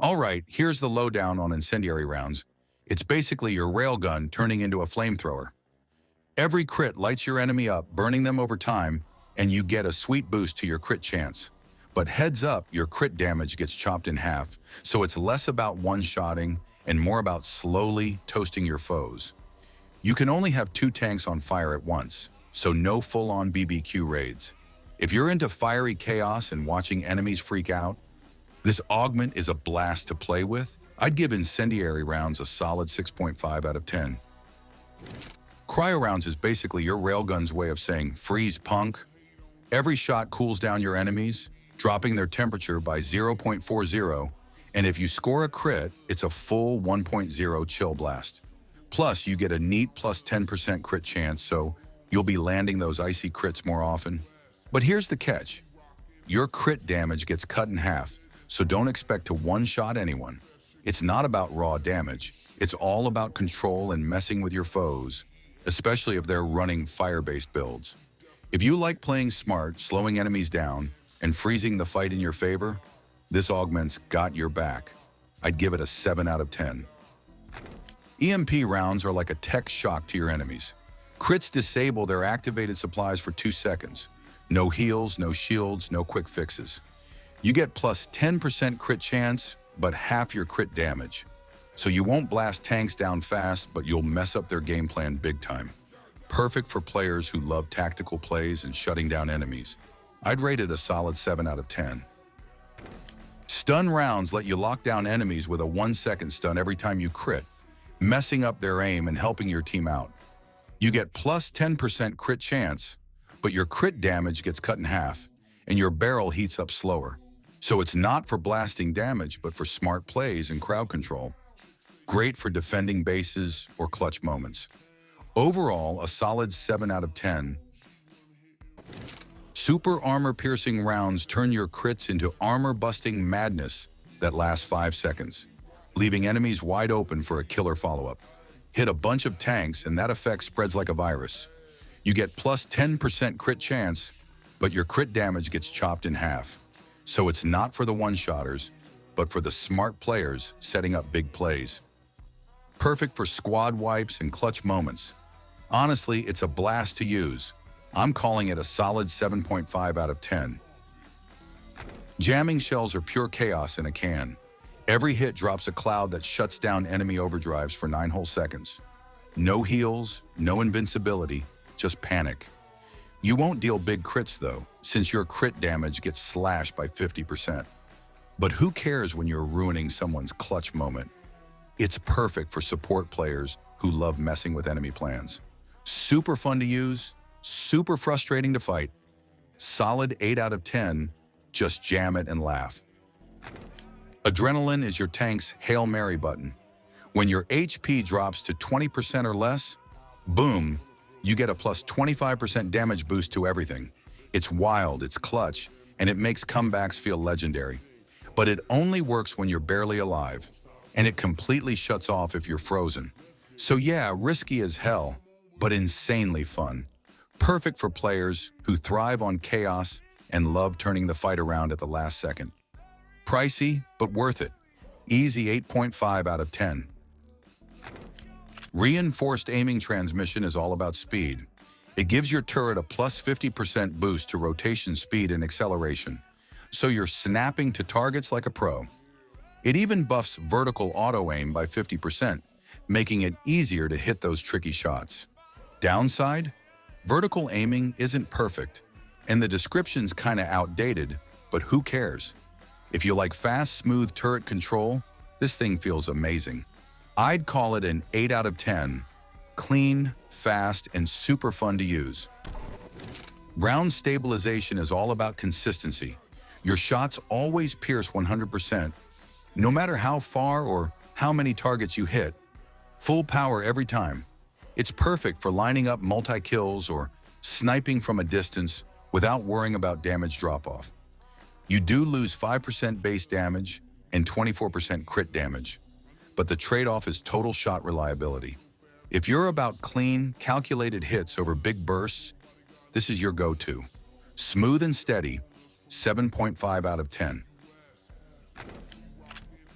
All right, here's the lowdown on incendiary rounds. It's basically your railgun turning into a flamethrower. Every crit lights your enemy up, burning them over time, and you get a sweet boost to your crit chance. But heads up, your crit damage gets chopped in half, so it's less about one-shotting and more about slowly toasting your foes. You can only have 2 tanks on fire at once, so no full-on BBQ raids. If you're into fiery chaos and watching enemies freak out, this augment is a blast to play with. I'd give incendiary rounds a solid 6.5 out of 10. Cryo rounds is basically your railgun's way of saying, freeze punk. Every shot cools down your enemies, dropping their temperature by 0.40, and if you score a crit, it's a full 1.0 chill blast. Plus, you get a neat plus 10% crit chance, so you'll be landing those icy crits more often. But here's the catch. Your crit damage gets cut in half, so don't expect to one-shot anyone. It's not about raw damage. It's all about control and messing with your foes, especially if they're running fire-based builds. If you like playing smart, slowing enemies down, and freezing the fight in your favor, this augment's got your back. I'd give it a 7 out of 10. EMP rounds are like a tech shock to your enemies. Crits disable their activated supplies for 2 seconds. No heals, no shields, no quick fixes. You get plus 10% crit chance, but half your crit damage. So you won't blast tanks down fast, but you'll mess up their game plan big time. Perfect for players who love tactical plays and shutting down enemies. I'd rate it a solid 7 out of 10. Stun rounds let you lock down enemies with a 1-second stun every time you crit, messing up their aim and helping your team out. You get plus 10% crit chance, but your crit damage gets cut in half, and your barrel heats up slower. So it's not for blasting damage, but for smart plays and crowd control. Great for defending bases or clutch moments. Overall, a solid 7 out of 10. Super armor-piercing rounds turn your crits into armor-busting madness that lasts 5 seconds, leaving enemies wide open for a killer follow-up. Hit a bunch of tanks and that effect spreads like a virus. You get plus 10% crit chance, but your crit damage gets chopped in half. So it's not for the one-shotters, but for the smart players setting up big plays. Perfect for squad wipes and clutch moments. Honestly, it's a blast to use. I'm calling it a solid 7.5 out of 10. Jamming shells are pure chaos in a can. Every hit drops a cloud that shuts down enemy overdrives for 9 whole seconds. No heals, no invincibility, just panic. You won't deal big crits though, since your crit damage gets slashed by 50%. But who cares when you're ruining someone's clutch moment? It's perfect for support players who love messing with enemy plans. Super fun to use, super frustrating to fight. Solid 8 out of 10, just jam it and laugh. Adrenaline is your tank's Hail Mary button. When your HP drops to 20% or less, boom, you get a plus 25% damage boost to everything. It's wild, it's clutch, and it makes comebacks feel legendary. But it only works when you're barely alive, and it completely shuts off if you're frozen. So yeah, risky as hell, but insanely fun. Perfect for players who thrive on chaos and love turning the fight around at the last second. Pricey, but worth it. Easy 8.5 out of 10. Reinforced aiming transmission is all about speed. It gives your turret a plus 50% boost to rotation speed and acceleration, so you're snapping to targets like a pro. It even buffs vertical auto-aim by 50%, making it easier to hit those tricky shots. Downside? Vertical aiming isn't perfect, and the description's kinda outdated, but who cares? If you like fast, smooth turret control, this thing feels amazing. I'd call it an 8 out of 10. Clean, fast, and super fun to use. Round stabilization is all about consistency. Your shots always pierce 100%, no matter how far or how many targets you hit. Full power every time. It's perfect for lining up multi-kills or sniping from a distance without worrying about damage drop-off. You do lose 5% base damage and 24% crit damage, but the trade-off is total shot reliability. If you're about clean, calculated hits over big bursts, this is your go-to. Smooth and steady, 7.5 out of 10.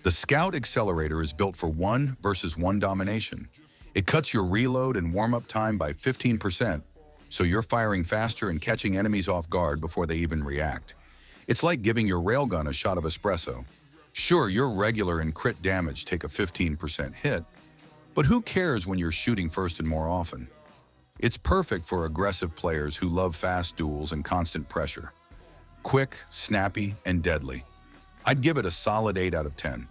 The Scout Accelerator is built for 1 versus 1 domination. It cuts your reload and warm-up time by 15%, so you're firing faster and catching enemies off guard before they even react. It's like giving your railgun a shot of espresso. Sure, your regular and crit damage take a 15% hit, but who cares when you're shooting first and more often? It's perfect for aggressive players who love fast duels and constant pressure. Quick, snappy, and deadly. I'd give it a solid 8 out of 10.